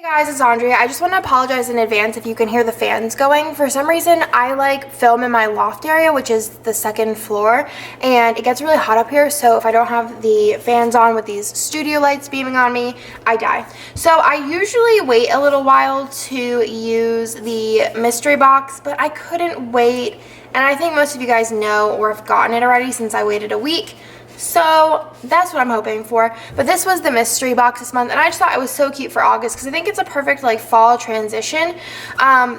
Hey guys, it's Andrea. I just want to apologize in advance if you can hear the fans going. For some reason, I film in my loft area, which is the second floor, and it gets really hot up here, so if I don't have the fans on with these studio lights beaming on me, I die. So I usually wait a little while to use the mystery box, but I couldn't wait, and I think most of you guys know or have gotten it already since I waited a week. So that's what I'm hoping for. But this was the mystery box this month, and I just thought it was so cute for August because I think it's a perfect fall transition.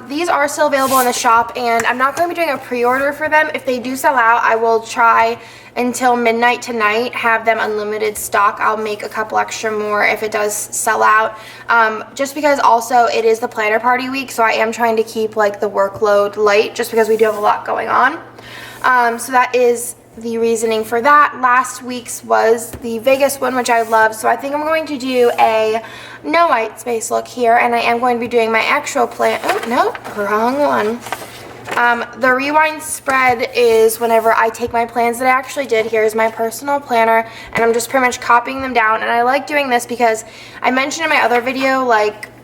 These are still available in the shop, and I'm not going to be doing a pre-order for them. If they do sell out, I will try until midnight tonight, have them unlimited stock. I'll make a couple extra more if it does sell out. Just because also it is the planner party week, so I am trying to keep the workload light just because we do have a lot going on. So that is the reasoning for that. Last week's was the Vegas one, which I love, so I think I'm going to do a no white space look here, and I am going to be doing my actual plan. Oh no, wrong one. The rewind spread is whenever I take my plans that I actually did. Here's my personal planner, and I'm just pretty much copying them down, and I like doing this because I mentioned in my other video,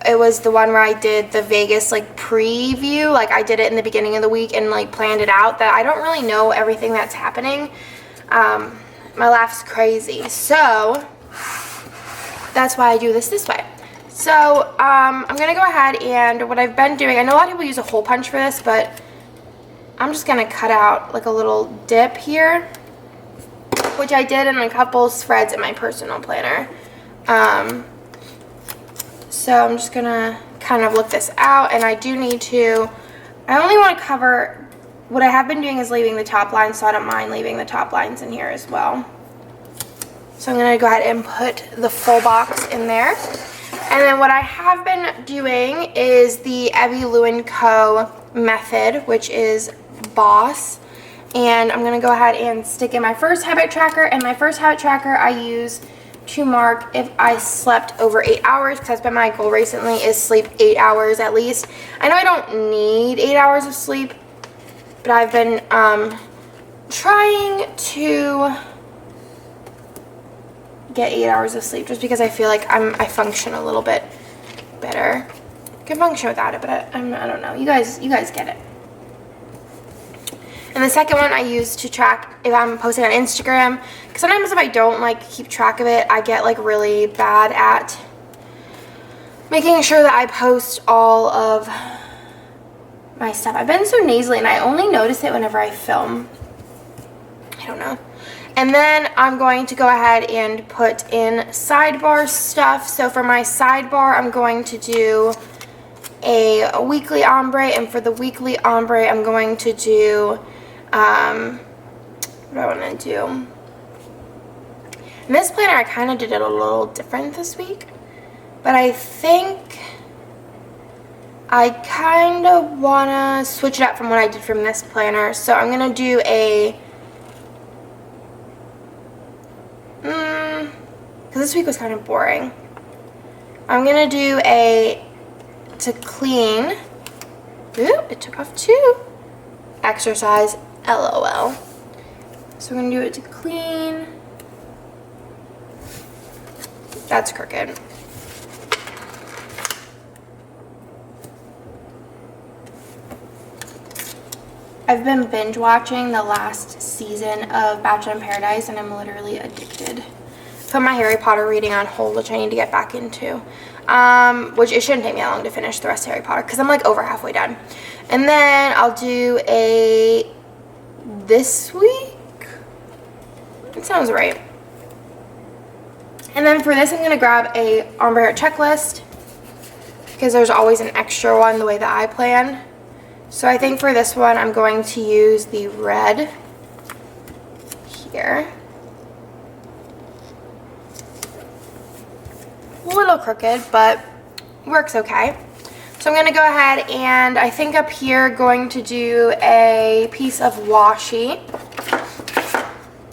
it was the one where I did the Vegas preview, I did it in the beginning of the week and planned it out, that I don't really know everything that's happening. My laugh's crazy, so that's why I do this way. So I'm gonna go ahead, and what I've been doing, I know a lot of people use a hole punch for this, but I'm just gonna cut out a little dip here, which I did in a couple spreads in my personal planner. So I'm just gonna kind of look this out, and I do need to, I only want to cover, what I have been doing is leaving the top lines, so I don't mind leaving the top lines in here as well. So I'm gonna go ahead and put the full box in there. And then what I have been doing is the Scribble Co method, which is Boss. And I'm gonna go ahead and stick in my first habit tracker, and my first habit tracker I use to mark if I slept over 8 hours, because that's been my goal recently, is sleep 8 hours at least. I know I don't need 8 hours of sleep, but I've been trying to get 8 hours of sleep just because I feel like I function a little bit better. I can function without it, but I don't know. You guys get it. And the second one I use to track if I'm posting on Instagram, because sometimes if I don't keep track of it, I get really bad at making sure that I post all of my stuff. I've been so nasally, and I only notice it whenever I film. I don't know. And then I'm going to go ahead and put in sidebar stuff. So for my sidebar, I'm going to do a weekly ombre, and for the weekly ombre, I'm going to do what do I want to do? In this planner, I kind of did it a little different this week, but I think I kind of want to switch it up from what I did from this planner. So I'm going to do a, because this week was kind of boring. I'm going to do a to clean, ooh, it took off too, exercise, LOL. So we're going to do it to clean. That's crooked. I've been binge watching the last season of Bachelor in Paradise, and I'm literally addicted. Put my Harry Potter reading on hold, which I need to get back into. Which it shouldn't take me that long to finish the rest of Harry Potter, because I'm over halfway done. And then I'll do a this week. It sounds right. And then for this, I'm going to grab a ombre hair checklist, because there's always an extra one the way that I plan. So I think for this one, I'm going to use the red here. A little crooked, but works okay. So I'm going to go ahead, and I think up here going to do a piece of washi.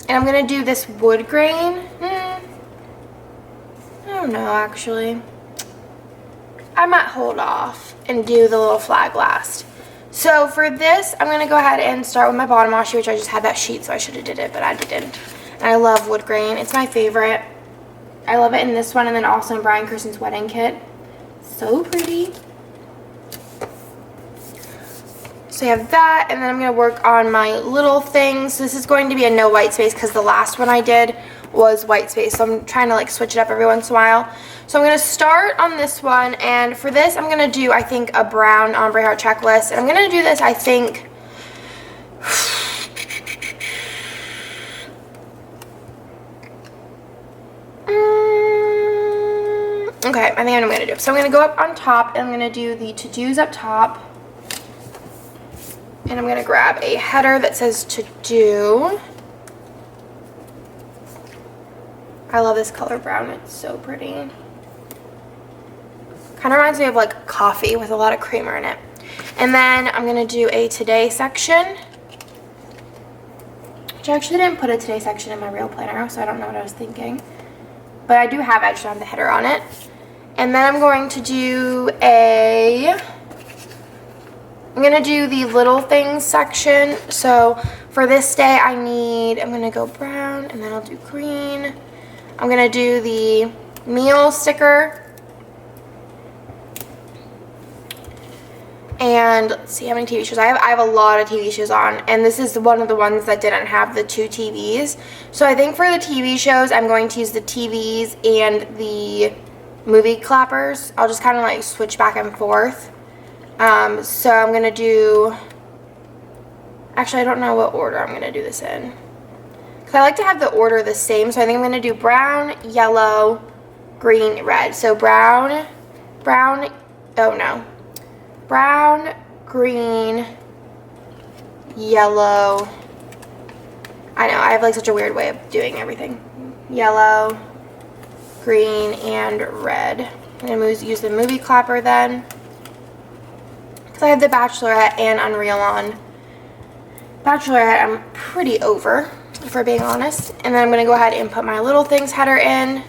And I'm going to do this wood grain. I don't know, actually. I might hold off and do the little flag last. So for this, I'm going to go ahead and start with my bottom washi, which I just had that sheet, so I should have did it, but I didn't. And I love wood grain. It's my favorite. I love it in this one, and then also in Brian Kirsten's wedding kit. So pretty. So you have that, and then I'm going to work on my little things. This is going to be a no white space because the last one I did was white space. So I'm trying to like switch it up every once in a while. So I'm going to start on this one, and for this I'm going to do, I think, a brown ombre heart checklist. And I'm going to do this, I think, okay, I think I'm going to do it. So I'm going to go up on top, and I'm going to do the to-dos up top. And I'm going to grab a header that says to do. I love this color brown. It's so pretty. Kind of reminds me of like coffee with a lot of creamer in it. And then I'm going to do a today section. Which I actually didn't put a today section in my real planner, so I don't know what I was thinking. But I do have edged on the header on it. And then I'm going to do I'm going to do the little things section. So for this day I'm going to go brown, and then I'll do green. I'm going to do the meal sticker. And let's see how many TV shows. I have a lot of TV shows on, and this is one of the ones that didn't have the 2 TVs. So I think for the TV shows I'm going to use the TVs and the movie clappers. I'll just kind of like switch back and forth. So I'm going to do, actually I don't know what order I'm going to do this in. Because I like to have the order the same, so I think I'm going to do brown, yellow, green, red. So brown, green, yellow. I know, I have like such a weird way of doing everything. Yellow, green, and red. I'm going to use the movie clapper then. Because I have The Bachelorette and Unreal on. Bachelorette I'm pretty over, if we're being honest. And then I'm going to go ahead and put my little things header in. I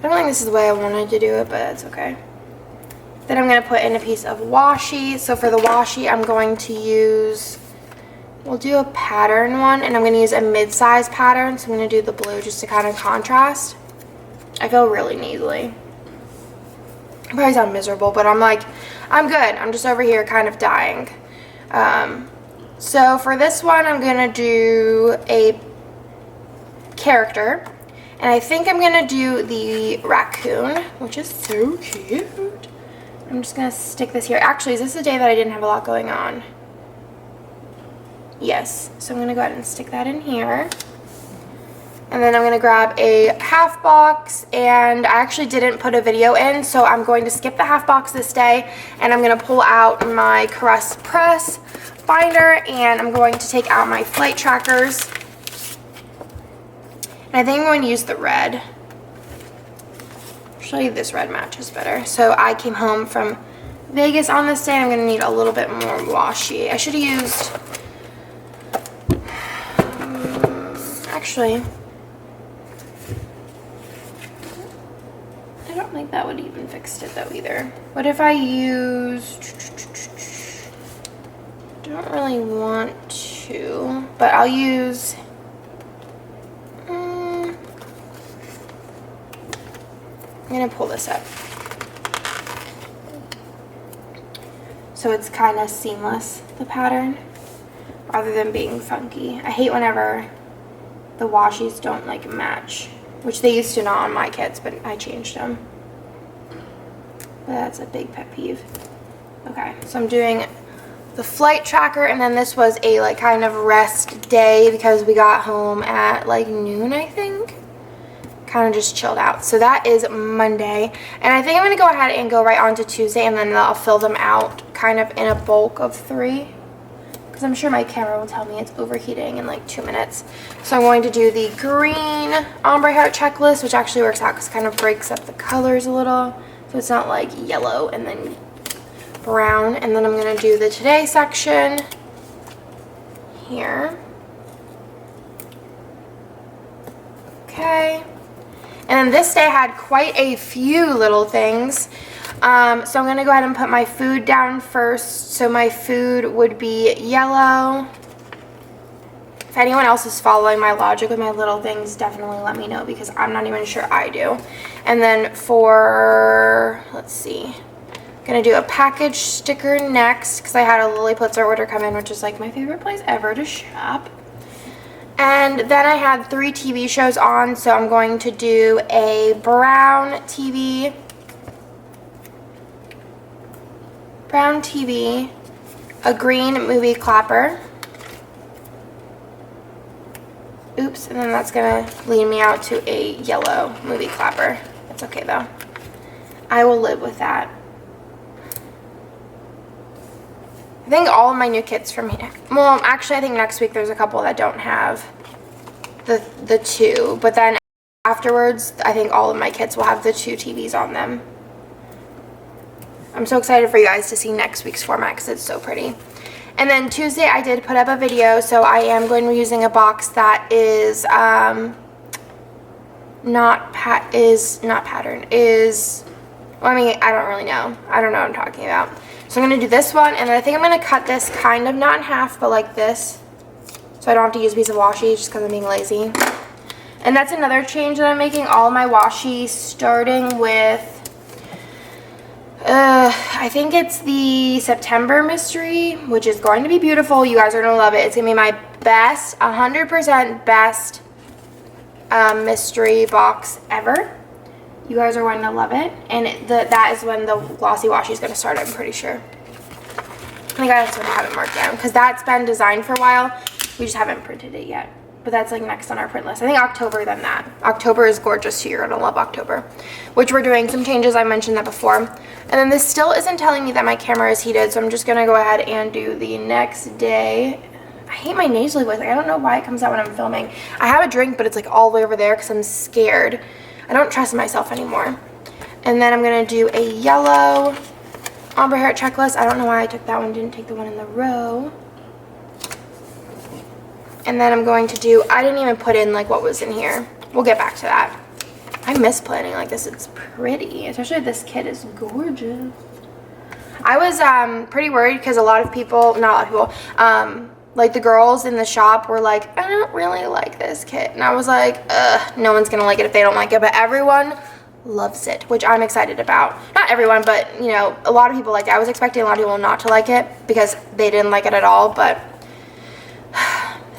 don't think this is the way I wanted to do it, but that's okay. Then I'm going to put in a piece of washi. So for the washi I'm going to use, we'll do a pattern one, and I'm going to use a mid-size pattern. So I'm going to do the blue just to kind of contrast. I feel really nasally. I probably sound miserable, but I'm like, I'm good. I'm just over here kind of dying. So for this one, I'm going to do a character. And I think I'm going to do the raccoon, which is so cute. I'm just going to stick this here. Actually, is this a day that I didn't have a lot going on? Yes. So I'm going to go ahead and stick that in here. And then I'm going to grab a half box, and I actually didn't put a video in, so I'm going to skip the half box this day, and I'm going to pull out my Caress Press binder, and I'm going to take out my flight trackers. And I think I'm going to use the red. Actually, this red matches better. So I came home from Vegas on this day, and I'm going to need a little bit more washi. I should have used, actually, I don't think that would even fix it though either. What if I use, don't really want to, but I'll use, I'm gonna pull this up so it's kind of seamless, the pattern, rather than being funky. I hate whenever the washies don't like match, which they used to not on my kids, but I changed them. But that's a big pet peeve. Okay, so I'm doing the flight tracker, and then this was a like kind of rest day because we got home at like noon, I think. Kind of just chilled out. So that is Monday, and I think I'm gonna go ahead and go right on to Tuesday, and then I'll fill them out kind of in a bulk of 3. Because I'm sure my camera will tell me it's overheating in like 2 minutes. So I'm going to do the green ombre heart checklist, which actually works out because it kind of breaks up the colors a little. So it's not like yellow and then brown. And then I'm going to do the today section here. Okay. And then this day had quite a few little things. So I'm going to go ahead and put my food down first. So my food would be yellow. If anyone else is following my logic with my little things, definitely let me know because I'm not even sure I do. And then for, let's see, I'm gonna do a package sticker next because I had a Lily Pulitzer order come in, which is like my favorite place ever to shop. And then I had 3 TV shows on, so I'm going to do a brown TV, a green movie clapper. Oops, and then that's gonna lead me out to a yellow movie clapper. That's okay though. I will live with that. I think all of my new kits from here, well, actually I think next week there's a couple that don't have the 2, but then afterwards I think all of my kits will have the 2 TVs on them. I'm so excited for you guys to see next week's format because it's so pretty. And then Tuesday I did put up a video, so I am going to be using a box that is not pattern, well, I mean, I don't really know. I don't know what I'm talking about. So I'm going to do this one, and then I think I'm going to cut this kind of not in half, but like this, so I don't have to use a piece of washi just because I'm being lazy. And that's another change that I'm making. All of my washi starting with I think it's the September mystery, which is going to be beautiful. You guys are going to love it. It's going to be my best, 100% best mystery box ever. You guys are going to love it. And that is when the glossy washi is going to start, I'm pretty sure. I think I sort of have it marked down because that's been designed for a while. We just haven't printed it yet. But that's like next on our print list. I think October then that. October is gorgeous too. You're gonna love October. Which we're doing some changes. I mentioned that before. And then this still isn't telling me that my camera is heated. So I'm just gonna go ahead and do the next day. I hate my nasally voice. Like, I don't know why it comes out when I'm filming. I have a drink, but it's like all the way over there because I'm scared. I don't trust myself anymore. And then I'm gonna do a yellow ombre hair checklist. I don't know why I took that one. Didn't take the one in the row. And then I'm going to do, I didn't even put in like what was in here. We'll get back to that. I miss planning like this. It's pretty, especially this kit is gorgeous. I was pretty worried because a lot of people, not a lot of people, like the girls in the shop were like, I don't really like this kit. And I was like, ugh, no one's gonna like it if they don't like it. But everyone loves it, which I'm excited about. Not everyone, but you know, a lot of people liked it. I was expecting a lot of people not to like it because they didn't like it at all, but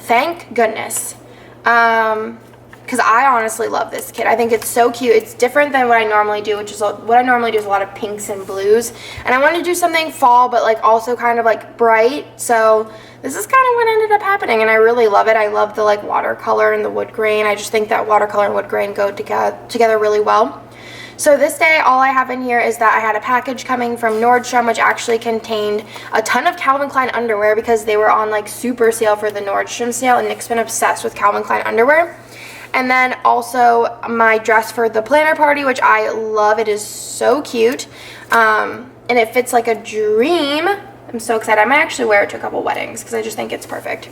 thank goodness. Because I honestly love this kit. I think it's so cute. It's different than what I normally do, which is what I normally do is a lot of pinks and blues. And I wanted to do something fall, but like also kind of like bright. So this is kind of what ended up happening, and I really love it. I love the like watercolor and the wood grain. I just think that watercolor and wood grain go together really well. So this day, all I have in here is that I had a package coming from Nordstrom, which actually contained a ton of Calvin Klein underwear because they were on like super sale for the Nordstrom sale, and Nick's been obsessed with Calvin Klein underwear. And then also my dress for the planner party, which I love. It is so cute, and it fits like a dream. I'm so excited. I might actually wear it to a couple weddings because I just think it's perfect.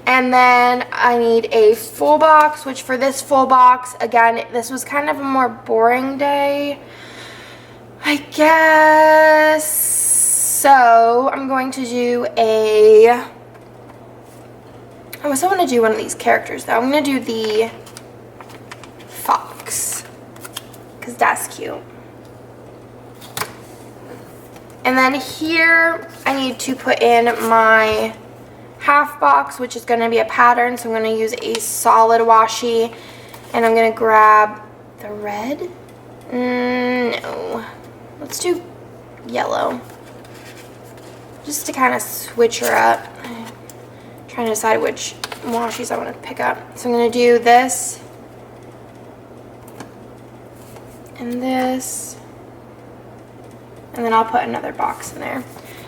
And then I need a full box, which for this full box, again, this was kind of a more boring day, I guess. So I'm going to do I also want to do one of these characters though. I'm going to do the fox because that's cute. And then here I need to put in my half box, which is going to be a pattern, so I'm going to use a solid washi, and I'm going to grab the red. No, let's do yellow just to kind of switch her up. I'm trying to decide which washis I want to pick up. So I'm going to do this and this, and then I'll put another box in there.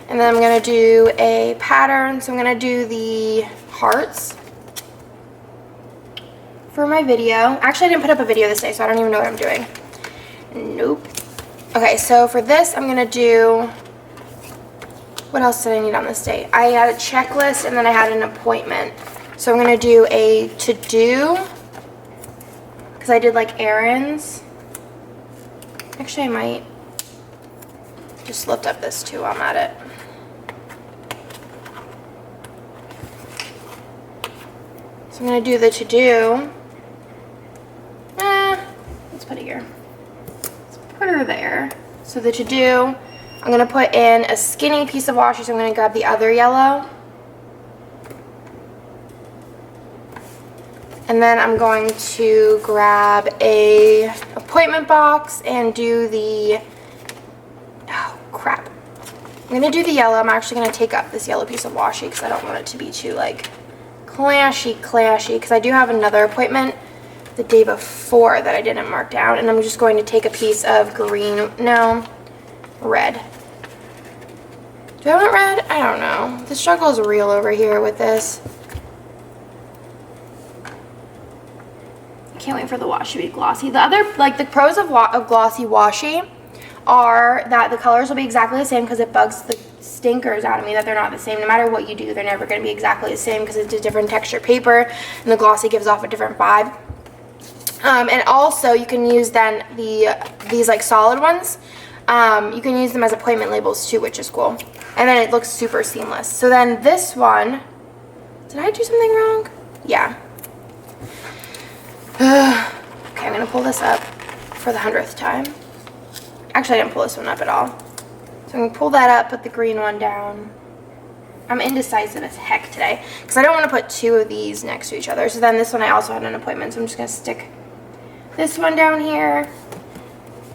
And then I'm going to do a pattern. So I'm going to do the hearts for my video. Actually, I didn't put up a video this day, so I don't even know what I'm doing. Nope. Okay, so for this, I'm going to do, what else did I need on this day? I had a checklist, and then I had an appointment. So I'm going to do a to-do, because I did like errands. Actually, I might just lift up this too while I'm at it. I'm gonna do the to-do. Let's put it here. Let's put her there. So the to-do, I'm gonna put in a skinny piece of washi, so I'm gonna grab the other yellow. And then I'm going to grab a appointment box and do the, oh crap. I'm gonna do the yellow. I'm actually gonna take up this yellow piece of washi because I don't want it to be too like clashy, because I do have another appointment the day before that I didn't mark down, and I'm just going to take a piece of green, no, red. Do I want red? I don't know. The struggle is real over here with this. I can't wait for the washi to be glossy. The other, like the pros of glossy washi are that the colors will be exactly the same because it bugs the stinkers out of me that they're not the same. No matter what you do, they're never going to be exactly the same because it's a different texture paper and the glossy gives off a different vibe. And also you can use then these like solid ones. You can use them as appointment labels too, which is cool. And then it looks super seamless. So then this one, did I do something wrong? Yeah. Okay, I'm going to pull this up for the 100th time. Actually, I didn't pull this one up at all. So I'm going to pull that up, put the green one down. I'm indecisive as heck today because I don't want to put two of these next to each other. So then this one I also had an appointment, so I'm just going to stick this one down here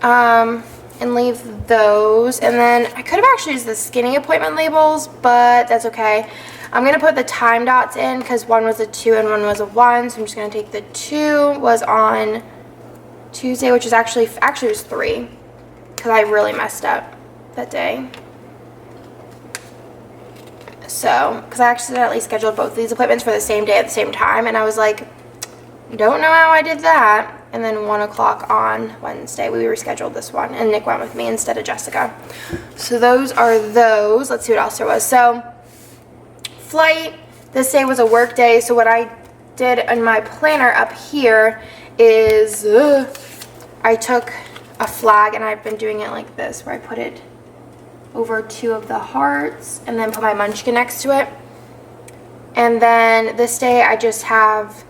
and leave those. And then I could have actually used the skinny appointment labels, but that's okay. I'm going to put the time dots in because one was a 2 and one was a 1. So I'm just going to take the 2 was on Tuesday, which is actually it was 3 because I really messed up that day. So, because I accidentally scheduled both of these appointments for the same day at the same time, and I was like, don't know how I did that. And then 1 o'clock on Wednesday, we rescheduled this one, and Nick went with me instead of Jessica. So those are those. Let's see what else there was. So, flight, this day was a work day, so what I did in my planner up here is I took a flag, and I've been doing it like this, where I put it over 2 of the hearts and then put my munchkin next to it. And then this day I just have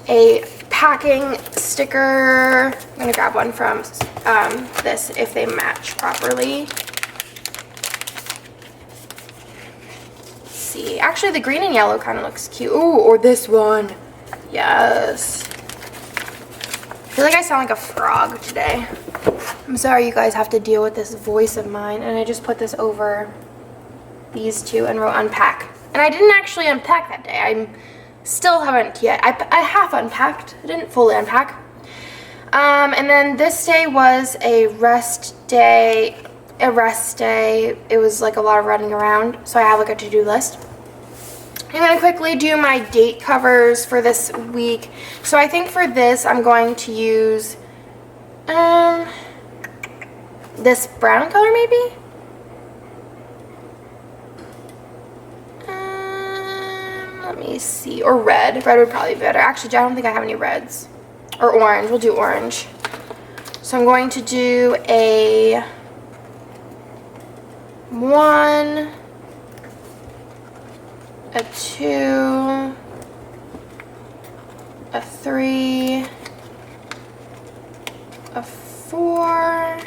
a packing sticker. I'm gonna grab one from this if they match properly. Let's see, actually the green and yellow kind of looks cute. Ooh, or this one. Yes. I feel like I sound like a frog today. I'm sorry you guys have to deal with this voice of mine. And I just put this over these two and wrote unpack. And I didn't actually unpack that day. I still haven't yet. I half unpacked. I didn't fully unpack. And then this day was a rest day. It was like a lot of running around. So I have like a to-do list. I'm going to quickly do my date covers for this week. So I think for this I'm going to use this brown color maybe? Let me see. Or red. Red would probably be better. Actually, I don't think I have any reds. Or orange. We'll do orange. So I'm going to do a 1, a 2, a 3, a 4,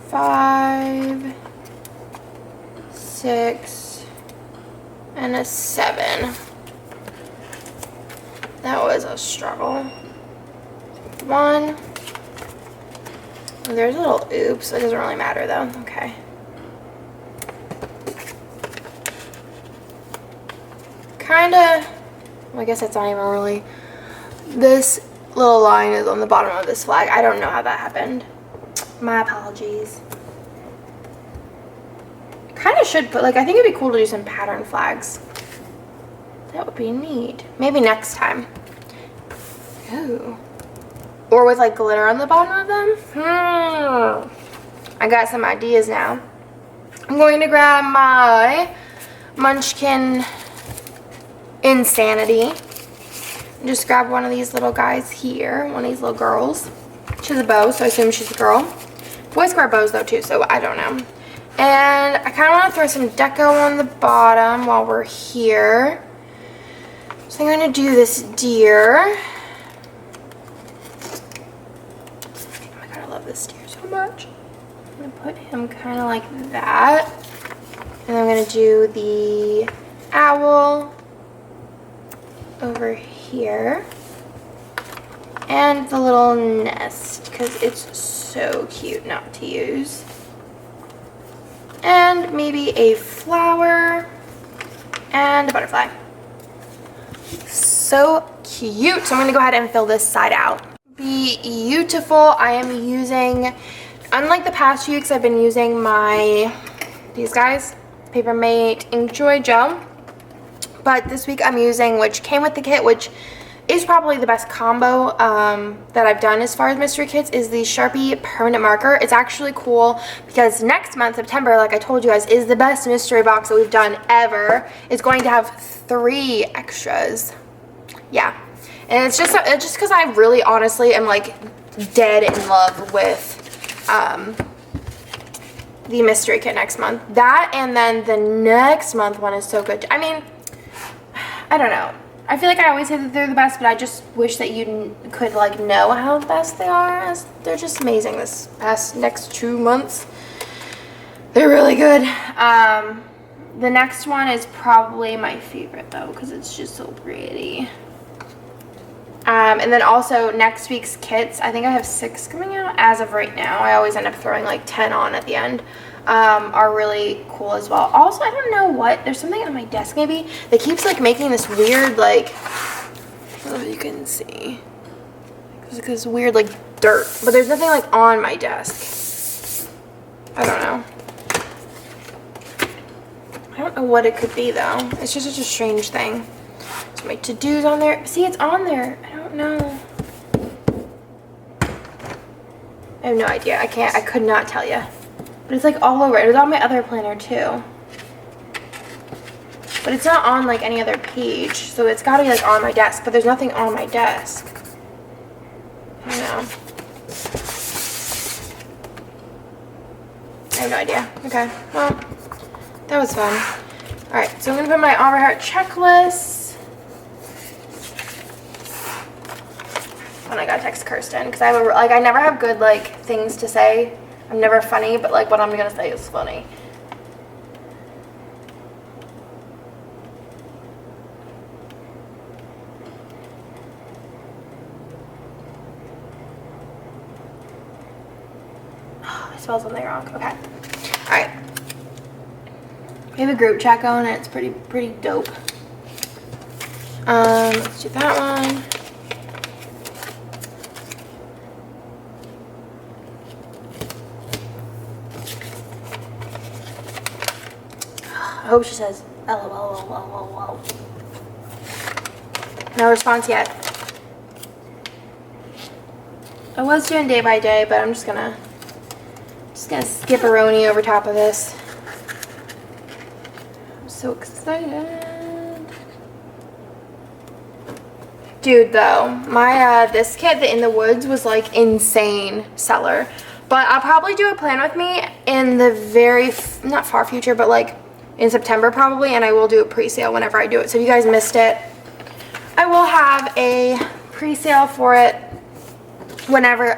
5, 6, and a 7. That was a struggle. 1. There's a little oops. It doesn't really matter though. Okay. Kinda, well, I guess that's not even really. This little line is on the bottom of this flag. I don't know how that happened. My apologies. Kind of should put, like, I think it'd be cool to do some pattern flags. That would be neat. Maybe next time. Ooh. Or with like glitter on the bottom of them. I got some ideas now. I'm going to grab my Munchkin Insanity. And just grab one of these little guys here. One of these little girls. She's a bow, so I assume she's a girl. Boys wear bows though too, so I don't know. And I kind of want to throw some deco on the bottom while we're here. So I'm going to do this deer. Oh my god, I love this deer so much. I'm going to put him kind of like that. And I'm going to do the owl over here. And the little nest, because it's so cute not to use. And maybe a flower and a butterfly. So cute. So I'm going to go ahead and fill this side out. Beautiful. I am using, unlike the past few weeks, I've been using these guys, Paper Mate Inkjoy Gel. But this week I'm using, which came with the kit, which is probably the best combo that I've done as far as mystery kits, is the Sharpie permanent marker. It's actually cool because next month, September, like I told you guys, is the best mystery box that we've done ever. It's going to have 3 extras. Yeah, and it's just because I really honestly am like dead in love with the mystery kit next month. That, and then the next month one is so good. I mean, I don't know. I feel like I always say that they're the best, but I just wish that you could like know how best they are, as they're just amazing this past next 2 months. They're really good. The next one is probably my favorite though, because it's just so pretty. And then also next week's kits, I think I have 6 coming out as of right now. I always end up throwing like 10 on at the end. Are really cool as well. Also, I don't know what, there's something on my desk maybe that keeps like making this weird like, I don't know if you can see, this weird like dirt, but there's nothing like on my desk. I don't know. I don't know what it could be though. It's just such a strange thing. So my to-dos on there. See, it's on there. I don't know. I have no idea. I could not tell you. But it's like all over. It was on my other planner too. But it's not on like any other page. So it's got to be like on my desk. But there's nothing on my desk. I don't know. I have no idea. Okay. Well, that was fun. Alright. So I'm going to put my Ombre Heart checklist. And I gotta text Kirsten because I never have good like things to say. I'm never funny, but like what I'm gonna say is funny. Oh, I spelled something wrong. Okay. Alright. We have a group chat going and it's pretty dope. Let's do that one. I hope she says LOL. No response yet. I was doing day by day, but I'm just gonna skip a Roni over top of this. I'm so excited. Dude, though, my this kit, the In the Woods, was like insane seller. But I'll probably do a plan with me in the very not far future, but like in September probably, and I will do a pre-sale whenever I do it. So if you guys missed it, I will have a pre-sale for it whenever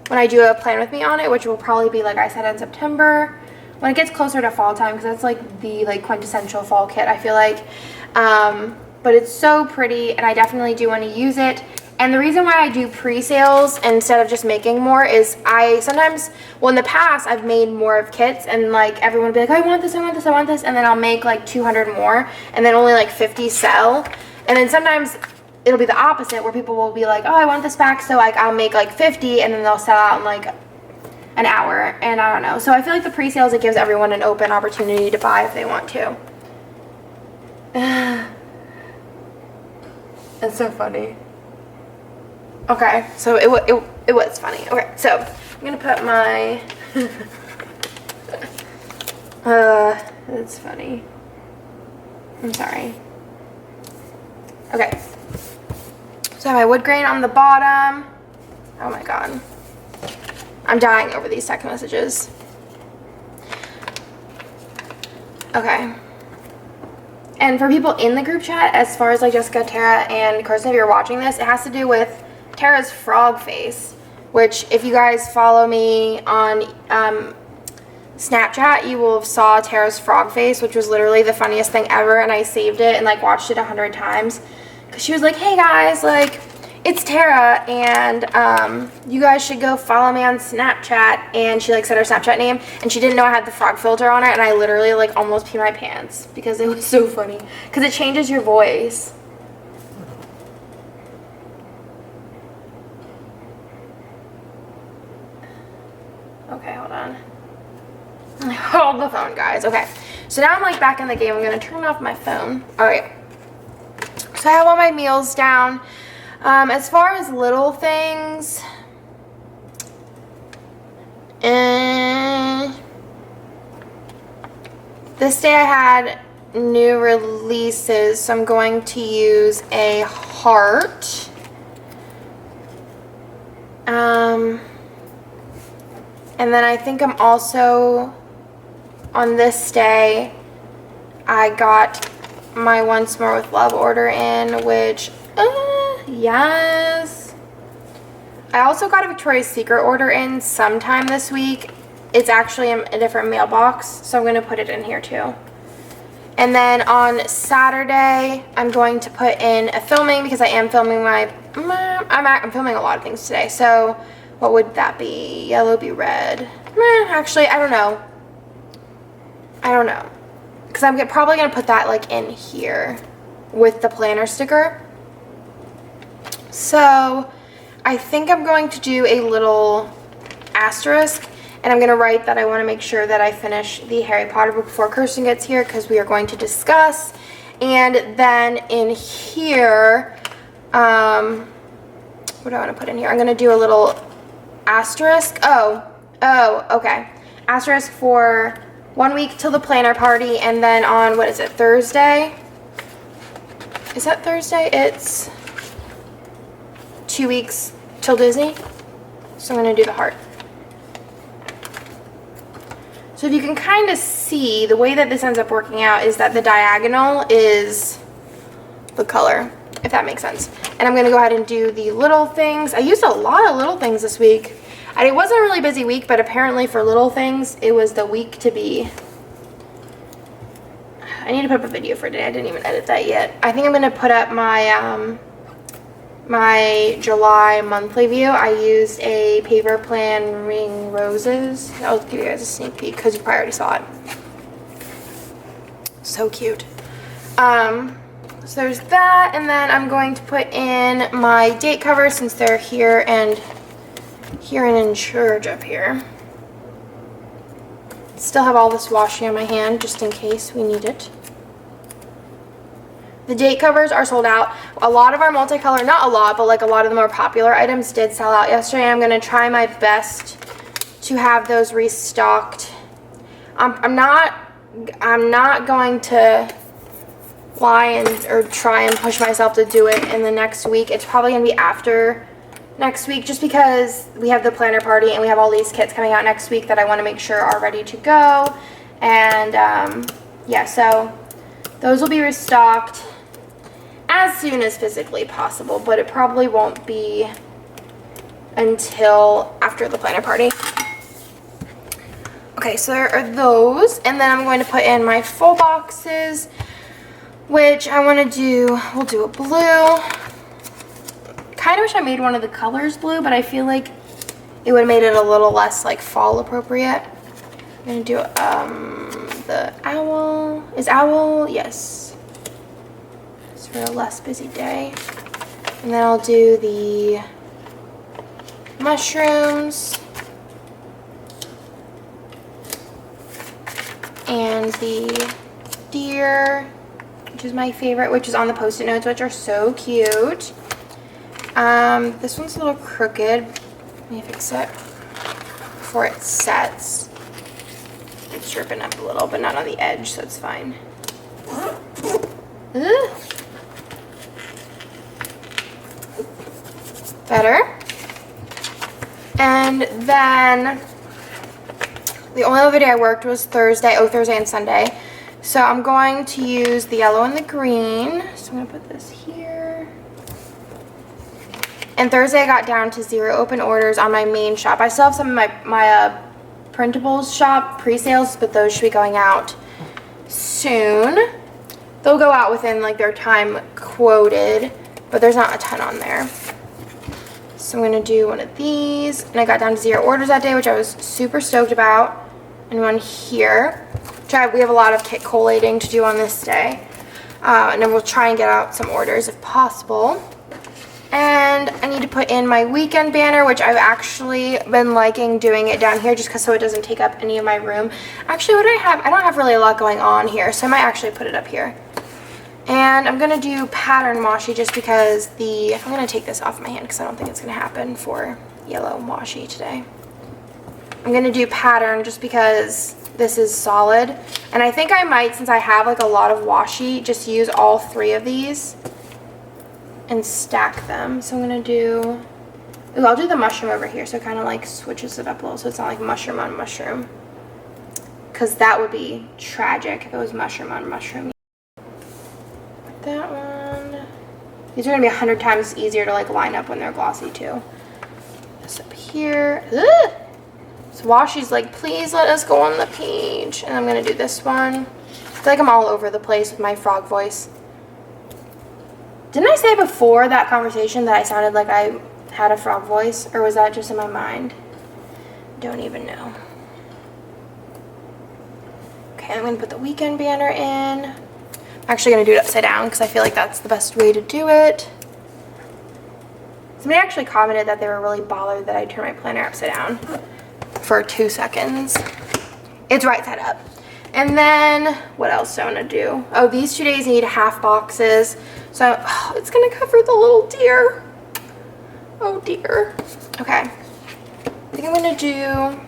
when I do a plan with me on it, which will probably be, like I said, in September when it gets closer to fall time, because that's like the quintessential fall kit, I feel like. But it's so pretty, and I definitely do want to use it. And the reason why I do pre-sales instead of just making more is I sometimes, well, in the past, I've made more of kits, and like everyone would be like, oh, I want this, I want this, I want this, and then I'll make like 200 more, and then only like 50 sell. And then sometimes it'll be the opposite, where people will be like, oh, I want this back, so like I'll make like 50, and then they'll sell out in like an hour, and I don't know. So I feel like the pre-sales, it gives everyone an open opportunity to buy if they want to. It's so funny. Okay, so it was funny. Okay, so I'm gonna put my that's funny. I'm sorry. Okay, so I have my wood grain on the bottom. Oh my god, I'm dying over these text messages. Okay, And for people in the group chat, as far as like Jessica, Tara, and Kirsten, if you're watching this, it has to do with Tara's frog face, which if you guys follow me on Snapchat, you will have saw Tara's frog face, which was literally the funniest thing ever, and I saved it and like watched it 100 times because she was like, hey guys, like, it's Tara, and you guys should go follow me on Snapchat. And she like said her Snapchat name, and she didn't know I had the frog filter on it, and I literally like almost peed my pants because it was so funny because it changes your voice. Okay, hold on. Hold the phone, guys. Okay, so now I'm like back in the game. I'm gonna turn off my phone. All right, so I have all my meals down. As far as little things, this day I had new releases, so I'm going to use a heart. And then I think I'm also, on this day, I got my Once More With Love order in, which, yes. I also got a Victoria's Secret order in sometime this week. It's actually in a different mailbox, so I'm going to put it in here too. And then on Saturday, I'm going to put in a filming because I am filming I'm filming a lot of things today. So what would that be? Yellow be red. Actually, I don't know. Because I'm probably going to put that like in here with the planner sticker. So I think I'm going to do a little asterisk, and I'm going to write that I want to make sure that I finish the Harry Potter book before Kirsten gets here because we are going to discuss. And then in here, what do I want to put in here? I'm going to do a little asterisk. Oh, okay. Asterisk for 1 week till the planner party, and then on, what is it, Thursday? Is that Thursday? It's 2 weeks till Disney. So I'm going to do the heart. So if you can kind of see, the way that this ends up working out is that the diagonal is the color, if that makes sense. And I'm going to go ahead and do the little things. I used a lot of little things this week. And it wasn't a really busy week, but apparently for little things, it was the week to be. I need to put up a video for today. I didn't even edit that yet. I think I'm going to put up my my July monthly view. I used a paper plan ring roses. I'll give you guys a sneak peek because you probably already saw it. So cute. So there's that, and then I'm going to put in my date covers since they're here and in charge up here. Still have all this washi on my hand just in case we need it. The date covers are sold out. A lot of our multicolor, not a lot, but like a lot of the more popular items did sell out yesterday. I'm going to try my best to have those restocked. I'm not going to lie or try and push myself to do it in the next week. It's probably going to be after next week just because we have the planner party and we have all these kits coming out next week that I want to make sure are ready to go. And yeah, so those will be restocked as soon as physically possible, but it probably won't be until after the planner party. Okay, so there are those, and then I'm going to put in my full boxes, which I want to do, we'll do a blue. Kind of wish I made one of the colors blue, but I feel like it would have made it a little less like fall appropriate. I'm going to do the owl. Is owl? Yes. For a less busy day. And then I'll do the mushrooms and the deer, which is my favorite, which is on the post-it notes, which are so cute. This one's a little crooked. Let me fix it before it sets. It's dripping up a little, but not on the edge, so it's fine. Better. And then the only other day I worked was Thursday and Sunday. So I'm going to use the yellow and the green. So I'm going to put this here. And Thursday I got down to 0 open orders on my main shop. I still have some of my printables shop pre-sales, but those should be going out soon. They'll go out within like their time quoted, but there's not a ton on there. So I'm going to do one of these. And I got down to 0 orders that day, which I was super stoked about. And one here. We have a lot of kit collating to do on this day. And then we'll try and get out some orders if possible. And I need to put in my weekend banner, which I've actually been liking doing it down here just because so it doesn't take up any of my room. Actually, what do I have? I don't have really a lot going on here, so I might actually put it up here. And I'm going to do pattern washi just because I'm going to take this off my hand because I don't think it's going to happen for yellow washi today. I'm going to do pattern just because this is solid. And I think I might, since I have like a lot of washi, just use all 3 of these and stack them. So I'm going to do, I'll do the mushroom over here so it kind of like switches it up a little so it's not like mushroom on mushroom. Because that would be tragic if it was mushroom on mushroom. That one. These are going to be 100 times easier to like line up when they're glossy too. This up here. Ugh! So washi's like, please let us go on the page. And I'm going to do this one. I feel like I'm all over the place with my frog voice. Didn't I say before that conversation that I sounded like I had a frog voice? Or was that just in my mind? Don't even know. Okay, I'm going to put the weekend banner in. I'm actually going to do it upside down because I feel like that's the best way to do it. Somebody actually commented that they were really bothered that I turned my planner upside down for 2 seconds. It's right side up. And then, what else do I want to do? Oh, these 2 days need half boxes. So, it's going to cover the little deer. Oh, dear. Okay. I think I'm going to do...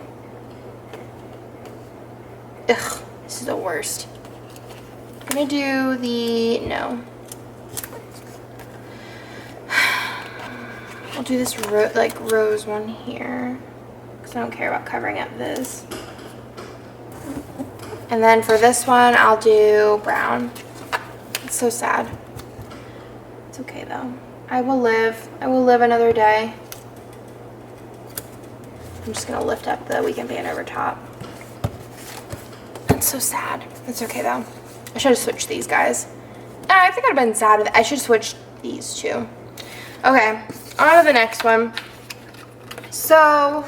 Ugh, this is the worst. I'm going to do the... No. I'll do this rose one here. Because I don't care about covering up this. And then for this one, I'll do brown. It's so sad. It's okay though. I will live another day. I'm just gonna lift up the weekend band over top. It's so sad. It's okay though. I should have switched these guys. I think I'd have been sad with it. I should switch these two. Okay, on to the next one. So,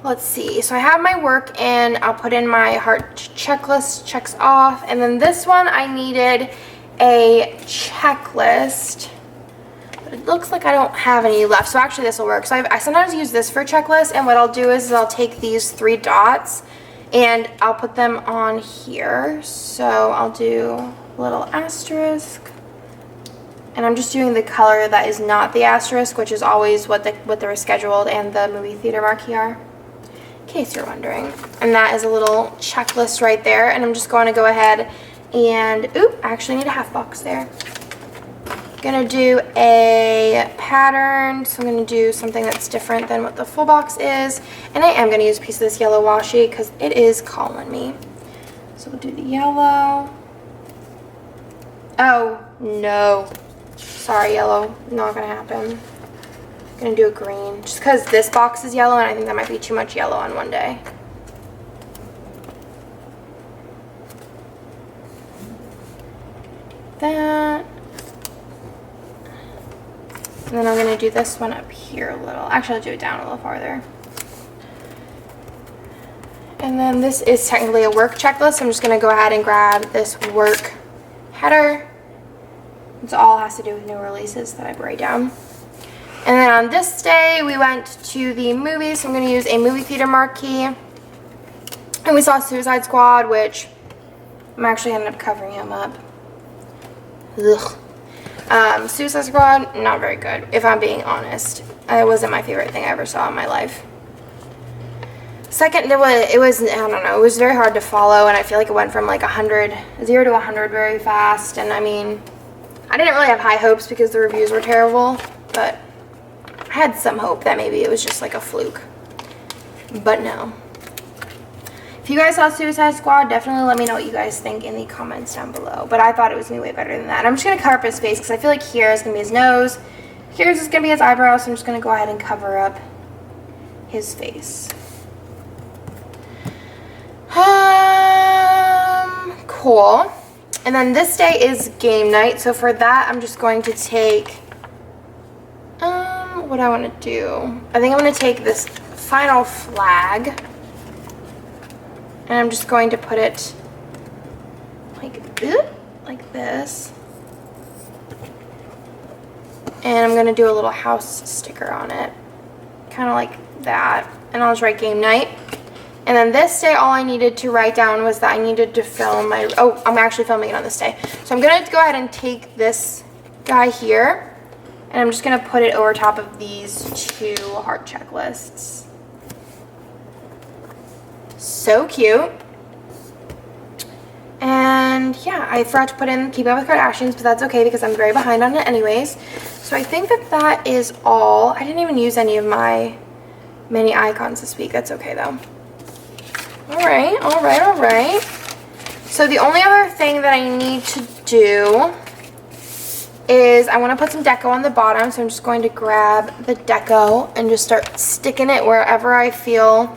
let's see. So I have my work in. I'll put in my heart checklist, checks off. And then this one I needed a checklist. But it looks like I don't have any left. So actually this will work. So I sometimes use this for checklists. And what I'll do is I'll take these 3 dots and I'll put them on here. So I'll do a little asterisk. And I'm just doing the color that is not the asterisk, which is always what the rescheduled and the movie theater marquee are. In case you're wondering. And that is a little checklist right there. And I'm just going to go ahead and, oop, I actually need a half box there. Gonna do a pattern. So I'm gonna do something that's different than what the full box is. And I am gonna use a piece of this yellow washi because it is calling me. So we'll do the yellow. Oh, no. Sorry, yellow. Not gonna happen. I'm gonna do a green just because this box is yellow and I think that might be too much yellow on one day. That. And then I'm gonna do this one up here a little. Actually, I'll do it down a little farther. And then this is technically a work checklist. I'm just gonna go ahead and grab this work header. It's all has to do with new releases that I write down. And then on this day, we went to the movies. So I'm going to use a movie theater marquee. And we saw Suicide Squad, which I'm actually ended up covering him up. Ugh. Suicide Squad, not very good, if I'm being honest. It wasn't my favorite thing I ever saw in my life. Second, it was, I don't know, it was very hard to follow. And I feel like it went from like 0 to 100 very fast. And I mean, I didn't really have high hopes because the reviews were terrible, but I had some hope that maybe it was just like a fluke. But no. If you guys saw Suicide Squad, definitely let me know what you guys think in the comments down below. But I thought it was going to be way better than that. And I'm just going to cover up his face because I feel like here is going to be his nose. Here's just going to be his eyebrows. So I'm just going to go ahead and cover up his face. Cool. And then this day is game night. So for that, I'm just going to take, what do I want to do? I think I'm going to take this final flag. And I'm just going to put it like this. And I'm going to do a little house sticker on it. Kind of like that. And I'll just write game night. And then this day, all I needed to write down was that I needed to film my, oh, I'm actually filming it on this day. So I'm going to go ahead and take this guy here. And I'm just going to put it over top of these 2 heart checklists. So cute. And yeah, I forgot to put in Keep Up with Kardashians, but that's okay because I'm very behind on it anyways. So I think that that is all. I didn't even use any of my mini icons this week. That's okay though. Alright, alright, alright. So the only other thing that I need to do is I want to put some deco on the bottom. So I'm just going to grab the deco and just start sticking it wherever I feel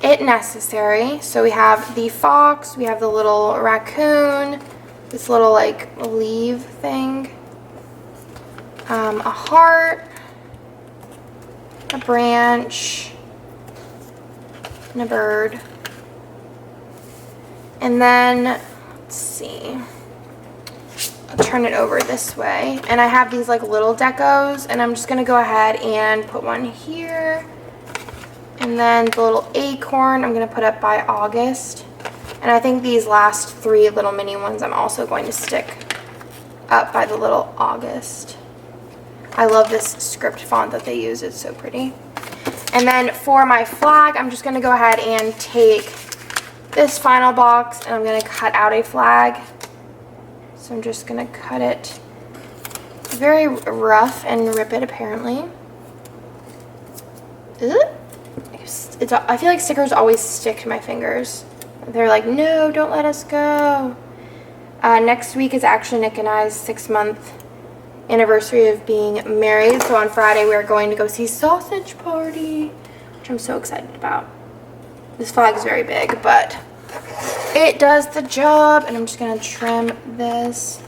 it necessary. So we have the fox, we have the little raccoon, this little like leaf thing, a heart, a branch, and a bird. And then let's see, I'll turn it over this way, and I have these like little decos, and I'm just gonna go ahead and put one here. And then the little acorn I'm going to put up by August. And I think these last 3 little mini ones I'm also going to stick up by the little August. I love this script font that they use. It's so pretty. And then for my flag, I'm just going to go ahead and take this final box and I'm going to cut out a flag. So I'm just going to cut it very rough and rip it apparently. Ugh. I feel like stickers always stick to my fingers. They're like, no, don't let us go. Next week is actually Nick and I's 6-month anniversary of being married. So on Friday we are going to go see Sausage Party, which I'm so excited about. This flag is very big, but it does the job. And I'm just going to trim this.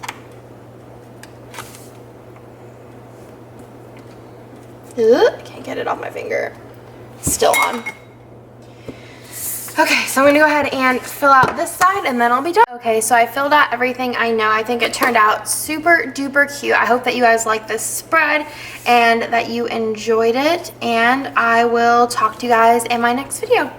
Ugh, I can't get it off my finger. Still on. Okay, so I'm going to go ahead and fill out this side and then I'll be done. Okay, so I filled out everything I know. I think it turned out super duper cute. I hope that you guys like this spread and that you enjoyed it. And I will talk to you guys in my next video.